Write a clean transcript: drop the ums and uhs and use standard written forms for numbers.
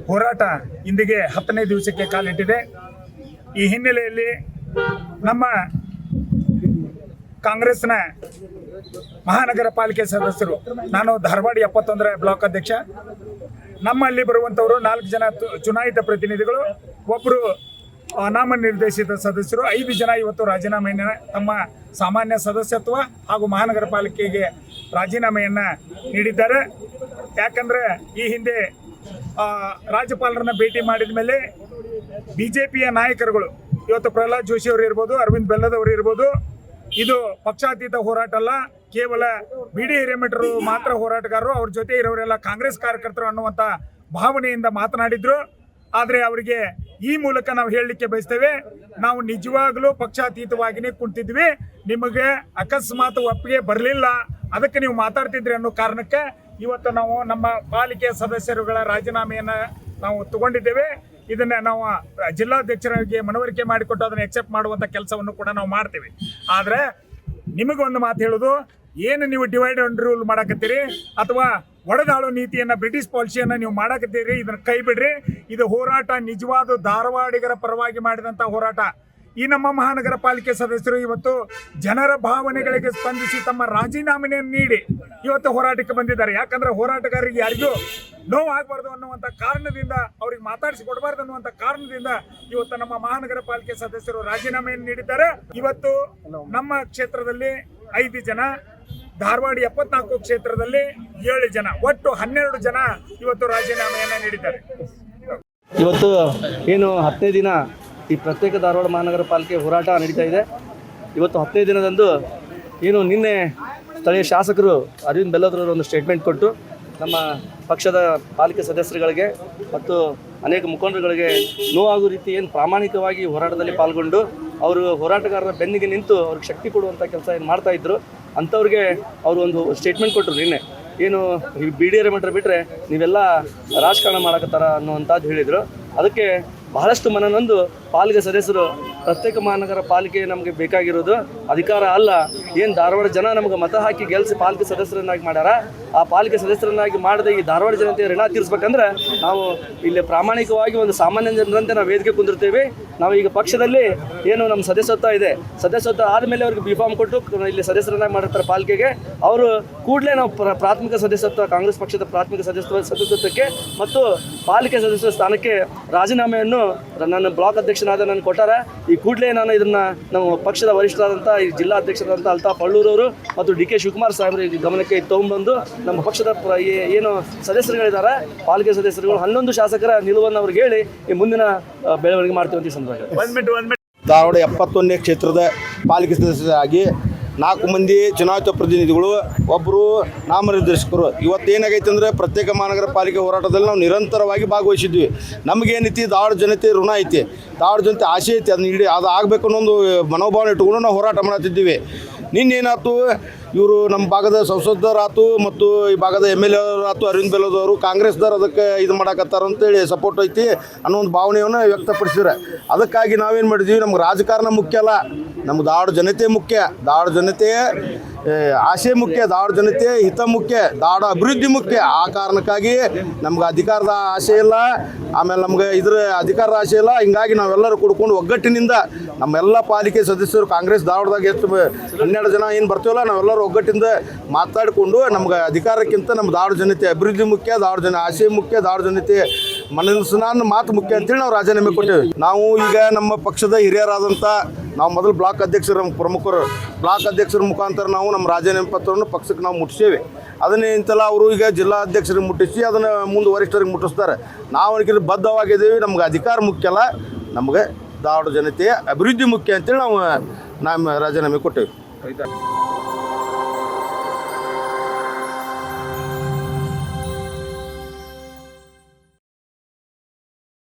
ಹೋರಾಟ ಇಂದಿಗೆ 10ನೇ ದಿವಸಕ್ಕೆ ಕಾಲಿಟ್ಟಿದೆ. ಈ ಹಿನ್ನೆಲೆಯಲ್ಲಿ ನಮ್ಮ ಕಾಂಗ್ರೆಸ್ನ ಮಹಾನಗರ ಪಾಲಿಕೆ ಸದಸ್ಯರು, ನಾನು ಧಾರವಾಡ 71ರ ಬ್ಲಾಕ್ ಅಧ್ಯಕ್ಷ, ನಮ್ಮಲ್ಲಿ ಬರುವಂಥವರು 4 ಜನ ಚುನಾಯಿತ ಪ್ರತಿನಿಧಿಗಳು, ಒಬ್ಬರು ನಾಮನಿರ್ದೇಶಿತ ಸದಸ್ಯರು, 5 ಜನ ಇವತ್ತು ರಾಜೀನಾಮೆಯನ್ನು ತಮ್ಮ ಸಾಮಾನ್ಯ ಸದಸ್ಯತ್ವ ಹಾಗೂ ಮಹಾನಗರ ಪಾಲಿಕೆಗೆ ರಾಜೀನಾಮೆಯನ್ನು ನೀಡಿದ್ದಾರೆ. ಯಾಕಂದರೆ ಈ ಹಿಂದೆ ರಾಜ್ಯಪಾಲರನ್ನ ಭೇಟಿ ಮಾಡಿದ ಮೇಲೆ BJPಯ ನಾಯಕರುಗಳು, ಇವತ್ತು ಪ್ರಹ್ಲಾದ್ ಜೋಶಿ ಅವರು ಇರ್ಬೋದು, ಅರವಿಂದ್ ಬೆಲ್ಲದವರು ಇರ್ಬೋದು, ಇದು ಪಕ್ಷಾತೀತ ಹೋರಾಟ ಅಲ್ಲ, ಕೇವಲ BD ಹಿರೇಮಠರು ಮಾತ್ರ ಹೋರಾಟಗಾರರು, ಅವ್ರ ಜೊತೆ ಇರೋರೆಲ್ಲ ಕಾಂಗ್ರೆಸ್ ಕಾರ್ಯಕರ್ತರು ಅನ್ನುವಂಥ ಭಾವನೆಯಿಂದ ಮಾತನಾಡಿದ್ರು. ಆದರೆ ಅವರಿಗೆ ಈ ಮೂಲಕ ನಾವು ಹೇಳಲಿಕ್ಕೆ ಬಯಸ್ತೇವೆ, ನಾವು ನಿಜವಾಗಲೂ ಪಕ್ಷಾತೀತವಾಗಿಯೇ ಕುಂತಿದ್ವಿ, ನಿಮಗೆ ಅಕಸ್ಮಾತ್ ಒಪ್ಪಿಗೆ ಬರಲಿಲ್ಲ, ಅದಕ್ಕೆ ನೀವು ಮಾತಾಡ್ತಿದ್ರಿ ಅನ್ನೋ ಕಾರಣಕ್ಕೆ ಇವತ್ತು ನಾವು ನಮ್ಮ ಪಾಲಿಕೆಯ ಸದಸ್ಯರುಗಳ ರಾಜೀನಾಮೆಯನ್ನು ನಾವು ತಗೊಂಡಿದ್ದೇವೆ. ಇದನ್ನು ನಾವು ಜಿಲ್ಲಾಧ್ಯಕ್ಷರಿಗೆ ಮನವರಿಕೆ ಮಾಡಿಕೊಟ್ಟು ಅದನ್ನು ಎಕ್ಸೆಪ್ಟ್ ಮಾಡುವಂಥ ಕೆಲಸವನ್ನು ಕೂಡ ನಾವು ಮಾಡ್ತೇವೆ. ಆದರೆ ನಿಮಗೊಂದು ಮಾತು ಹೇಳೋದು, ಏನು ನೀವು ಡಿವೈಡ್ ಅಂಡ್ ರೂಲ್ ಮಾಡಕತ್ತೀರಿ ಅಥವಾ ಒಡೆದಾಳೋ ನೀತಿಯನ್ನು, ಬ್ರಿಟಿಷ್ ಪಾಲಿಸಿಯನ್ನು ನೀವು ಮಾಡಕತ್ತೀರಿ, ಇದನ್ನು ಕೈ ಬಿಡ್ರಿ. ಇದು ಹೋರಾಟ ನಿಜವಾದ ಧಾರವಾಡಿಗರ ಪರವಾಗಿ ಮಾಡಿದಂಥ ಹೋರಾಟ. ಈ ನಮ್ಮ ಮಹಾನಗರ ಪಾಲಿಕೆ ಸದಸ್ಯರು ಇವತ್ತು ಜನರ ಭಾವನೆಗಳಿಗೆ ಸ್ಪಂದಿಸಿ ತಮ್ಮ ರಾಜೀನಾಮೆಯನ್ನು ನೀಡಿ ಇವತ್ತು ಹೋರಾಟಕ್ಕೆ ಬಂದಿದ್ದಾರೆ. ಯಾಕಂದರೆ ಹೋರಾಟಗಾರರಿಗೆ ಯಾರಿಗೂ ನೋವು ಆಗಬಾರ್ದು ಅನ್ನುವಂಥ ಕಾರಣದಿಂದ, ಅವ್ರಿಗೆ ಮಾತಾಡಿಸಿಕೊಡಬಾರ್ದು ಅನ್ನುವಂಥ ಕಾರಣದಿಂದ ಇವತ್ತು ನಮ್ಮ ಮಹಾನಗರ ಪಾಲಿಕೆ ಸದಸ್ಯರು ರಾಜೀನಾಮೆಯನ್ನು ನೀಡಿದ್ದಾರೆ. ಇವತ್ತು ನಮ್ಮ ಕ್ಷೇತ್ರದಲ್ಲಿ 5 ಜನ, ಧಾರವಾಡ 74 ಕ್ಷೇತ್ರದಲ್ಲಿ 7 ಜನ, ಒಟ್ಟು 12 ಜನ ಇವತ್ತು ರಾಜೀನಾಮೆಯನ್ನು ನೀಡಿದ್ದಾರೆ. ಇವತ್ತು ಏನು 10ನೇ ದಿನ ಈ ಪ್ರತ್ಯೇಕ ಧಾರವಾಡ ಮಹಾನಗರ ಪಾಲಿಕೆ ಹೋರಾಟ ನಡೀತಾ ಇದೆ. ಇವತ್ತು 10ನೇ ದಿನದಂದು ಏನು ನಿನ್ನೆ ಸ್ಥಳೀಯ ಶಾಸಕರು ಅರವಿಂದ್ ಬೆಲ್ಲದವರು ಒಂದು ಸ್ಟೇಟ್ಮೆಂಟ್ ಕೊಟ್ಟು ನಮ್ಮ ಪಕ್ಷದ ಪಾಲಿಕೆ ಸದಸ್ಯರುಗಳಿಗೆ ಮತ್ತು ಅನೇಕ ಮುಖಂಡರುಗಳಿಗೆ ನೋವಾಗುವ ರೀತಿ ಏನು ಪ್ರಾಮಾಣಿಕವಾಗಿ ಹೋರಾಟದಲ್ಲಿ ಪಾಲ್ಗೊಂಡು ಅವರು ಹೋರಾಟಗಾರರ ಬೆನ್ನಿಗೆ ನಿಂತು ಅವ್ರಿಗೆ ಶಕ್ತಿ ಕೊಡುವಂಥ ಕೆಲಸ ಏನು ಮಾಡ್ತಾಯಿದ್ರು, ಅಂಥವ್ರಿಗೆ ಅವರು ಒಂದು ಸ್ಟೇಟ್ಮೆಂಟ್ ಕೊಟ್ಟರು. ನಿನ್ನೆ ಏನು BD ಹಿರೇಮಠರು ಬಿಟ್ಟರೆ ನೀವೆಲ್ಲ ರಾಜಕಾರಣ ಮಾಡಕತ್ತಾರ ಅನ್ನುವಂಥದ್ದು ಹೇಳಿದರು. ಅದಕ್ಕೆ ಬಹಳಷ್ಟು ಮನನೊಂದು ಪಾಲಿಕೆ ಸದಸ್ಯರು ಪ್ರತ್ಯೇಕ ಮಹಾನಗರ ಪಾಲಿಕೆ ನಮಗೆ ಬೇಕಾಗಿರೋದು ಅಧಿಕಾರ ಅಲ್ಲ, ಏನು ಧಾರವಾಡ ಜನ ನಮಗೆ ಮತ ಹಾಕಿ ಗೆಲ್ಲಿಸಿ ಪಾಲಿಕೆ ಸದಸ್ಯರನ್ನಾಗಿ ಮಾಡ್ಯಾರ, ಆ ಪಾಲಿಕೆ ಸದಸ್ಯರನ್ನಾಗಿ ಮಾಡದೆ ಈ ಧಾರವಾಡ ಜನತೆಯ ಋಣ ತೀರಿಸ್ಬೇಕಂದ್ರೆ ನಾವು ಇಲ್ಲಿ ಪ್ರಾಮಾಣಿಕವಾಗಿ ಒಂದು ಸಾಮಾನ್ಯ ಜನರಂತೆ ನಾವು ವೇದಿಕೆ ಕುಂದಿರ್ತೇವೆ. ನಾವು ಈಗ ಪಕ್ಷದಲ್ಲಿ ಏನು ನಮ್ಮ ಸದಸ್ಯತ್ವ ಇದೆ, ಸದಸ್ಯತ್ವ ಆದಮೇಲೆ ಅವ್ರಿಗೆ B.Pharm ಕೊಟ್ಟು ಇಲ್ಲಿ ಸದಸ್ಯರನ್ನಾಗಿ ಮಾಡಿರ್ತಾರೆ ಪಾಲಿಕೆಗೆ, ಅವರು ಕೂಡಲೇ ನಾವು ಪ್ರಾಥಮಿಕ ಸದಸ್ಯತ್ವ, ಕಾಂಗ್ರೆಸ್ ಪಕ್ಷದ ಪ್ರಾಥಮಿಕ ಸದಸ್ಯತ್ವಕ್ಕೆ ಮತ್ತು ಪಾಲಿಕೆ ಸದಸ್ಯ ಸ್ಥಾನಕ್ಕೆ ರಾಜೀನಾಮೆಯನ್ನು ನನ್ನ ಬ್ಲಾಕ್ ಅಧ್ಯಕ್ಷನಾದ ನಾನು ಕೊಟ್ಟಾರ. ಈ ಕೂಡಲೇ ನಾನು ಇದನ್ನು ನಮ್ಮ ಪಕ್ಷದ ವರಿಷ್ಠರಾದಂಥ ಈ ಜಿಲ್ಲಾ ಅಧ್ಯಕ್ಷರಾದಂಥ ಅಲ್ತಾಫ್ ಅಳ್ಳೂರವರು ಮತ್ತು DK ಶಿವಕುಮಾರ್ ಸಾಹೇಬರು ಈ ಗಮನಕ್ಕೆ ತೊಗೊಂಡ್ಬಂದು ನಮ್ಮ ಪಕ್ಷದ ಏನು ಸದಸ್ಯರುಗಳಿದ್ದಾರೆ ಪಾಲಿಕೆ ಸದಸ್ಯರುಗಳು 11 ಶಾಸಕರ ನಿಲುವನ್ನು ಅವ್ರಿಗೆ ಹೇಳಿ ಈ ಮುಂದಿನ ಬೆಳವಣಿಗೆ ಮಾಡ್ತೀವಿ ಅಂತ ಈ ಸಂದರ್ಭ. ಧಾರವಾಡ 71ನೇ ಕ್ಷೇತ್ರದ ಪಾಲಿಕೆ ಸದಸ್ಯರಾಗಿ 4 ಮಂದಿ ಚುನಾಯಿತ ಪ್ರತಿನಿಧಿಗಳು, ಒಬ್ಬರು ನಾಮನಿರ್ದೇಶಕರು. ಇವತ್ತೇನಾಗೈತೆ ಅಂದರೆ ಪ್ರತ್ಯೇಕ ಮಹಾನಗರ ಪಾಲಿಕೆ ಹೋರಾಟದಲ್ಲಿ ನಾವು ನಿರಂತರವಾಗಿ ಭಾಗವಹಿಸಿದ್ವಿ. ನಮಗೇನೈತಿ, ಧಾರವಾಡ ಜನತೆ ಋಣ ಐತಿ, ಧಾರವಾಡ ಜನತೆ ಆಸೆ ಐತಿ, ಅದನ್ನ ಅದು ಆಗಬೇಕು ಅನ್ನೋ ಒಂದು ಮನೋಭಾವನೆ ಇಟ್ಕೊಂಡು ನಾವು ಹೋರಾಟ ಮಾಡ್ತಿದ್ದೀವಿ. ನಿನ್ನೇನಾಯ್ತು, ಇವರು ನಮ್ಮ ಭಾಗದ ಸಂಸದರಾತು ಮತ್ತು ಈ ಭಾಗದ MLA ಆತು ಅರವಿಂದ್ ಬೆಲ್ಲದವರು ಕಾಂಗ್ರೆಸ್ದವ್ರು ಅದಕ್ಕೆ ಇದು ಮಾಡಕತ್ತಾರ ಅಂತೇಳಿ ಸಪೋರ್ಟ್ ಐತಿ ಅನ್ನೋ ಒಂದು ಭಾವನೆಯನ್ನು ವ್ಯಕ್ತಪಡಿಸಿದ್ರೆ, ಅದಕ್ಕಾಗಿ ನಾವೇನು ಮಾಡಿದ್ವಿ, ನಮ್ಗೆ ರಾಜಕಾರಣ ಮುಖ್ಯ ಅಲ್ಲ, ನಮ್ಗೆ ಧಾರವಾಡ ಜನತೆ ಮುಖ್ಯ, ಧಾರವಾಡ ಜನತೆ ಆಸೆ ಮುಖ್ಯ, ಧಾರವಾಡ ಜನತೆ ಹಿತ ಮುಖ್ಯ, ಧಾರವಾಡ ಅಭಿವೃದ್ಧಿ ಮುಖ್ಯ. ಆ ಕಾರಣಕ್ಕಾಗಿ ನಮ್ಗೆ ಅಧಿಕಾರದ ಆಸೆ ಇಲ್ಲ, ಆಮೇಲೆ ನಮ್ಗೆ ಇದ್ರ ಅಧಿಕಾರದ ಆಸೆ ಇಲ್ಲ. ಹಿಂಗಾಗಿ ನಾವೆಲ್ಲರೂ ಕುಡ್ಕೊಂಡು ಒಗ್ಗಟ್ಟಿನಿಂದ ನಮ್ಮೆಲ್ಲ ಪಾಲಿಕೆ ಸದಸ್ಯರು ಕಾಂಗ್ರೆಸ್ ಧಾರವಾಡದಾಗ ಎಷ್ಟು 12 ಜನ ಏನು ಬರ್ತೀವಲ್ಲ, ನಾವೆಲ್ಲರೂ ಒಗ್ಗಟ್ಟಿಂದ ಮಾತಾಡಿಕೊಂಡು ನಮ್ಗೆ ಅಧಿಕಾರಕ್ಕಿಂತ ನಮ್ಮ ಧಾರವಾಡ ಜನತೆ ಅಭಿವೃದ್ಧಿ ಮುಖ್ಯ, ಧಾರವಾಡ ಜನ ಆಸೆ ಮುಖ್ಯ, ಧಾರವಾಡ ಜನತೆ ಮನಸ್ಸಿನ ಮಾತು ಮುಖ್ಯ ಅಂತೇಳಿ ನಾವು ರಾಜೀನಾಮೆ ಕೊಟ್ಟೇವೆ. ನಾವು ಈಗ ನಮ್ಮ ಪಕ್ಷದ ಹಿರಿಯರಾದಂಥ ನಾವು ಮೊದಲು ಬ್ಲಾಕ್ ಅಧ್ಯಕ್ಷರ ಪ್ರಮುಖರು, ಬ್ಲಾಕ್ ಅಧ್ಯಕ್ಷರ ಮುಖಾಂತರ ನಾವು ನಮ್ಮ ರಾಜೀನಾಮೆ ಪತ್ರವನ್ನು ಪಕ್ಷಕ್ಕೆ ನಾವು ಮುಟ್ಟಿಸ್ತೇವೆ. ಅದನ್ನೇ ಇಂತೆಲ್ಲ ಅವರು ಈಗ ಜಿಲ್ಲಾ ಅಧ್ಯಕ್ಷರಿಗೆ ಮುಟ್ಟಿಸಿ ಅದನ್ನು ಮುಂದೆ ವರಿಷ್ಠರಿಗೆ ಮುಟ್ಟಿಸ್ತಾರೆ. ನಾವು ಅದಕ್ಕೆ ಬದ್ಧವಾಗಿದ್ದೀವಿ. ನಮ್ಗೆ ಅಧಿಕಾರ ಮುಖ್ಯ ಅಲ್ಲ, ನಮಗೆ ಧಾರವಾಡ ಜನತೆಯ ಅಭಿವೃದ್ಧಿ ಮುಖ್ಯ ಅಂತೇಳಿ ನಾವು ರಾಜೀನಾಮೆ ಕೊಟ್ಟೇವೆ.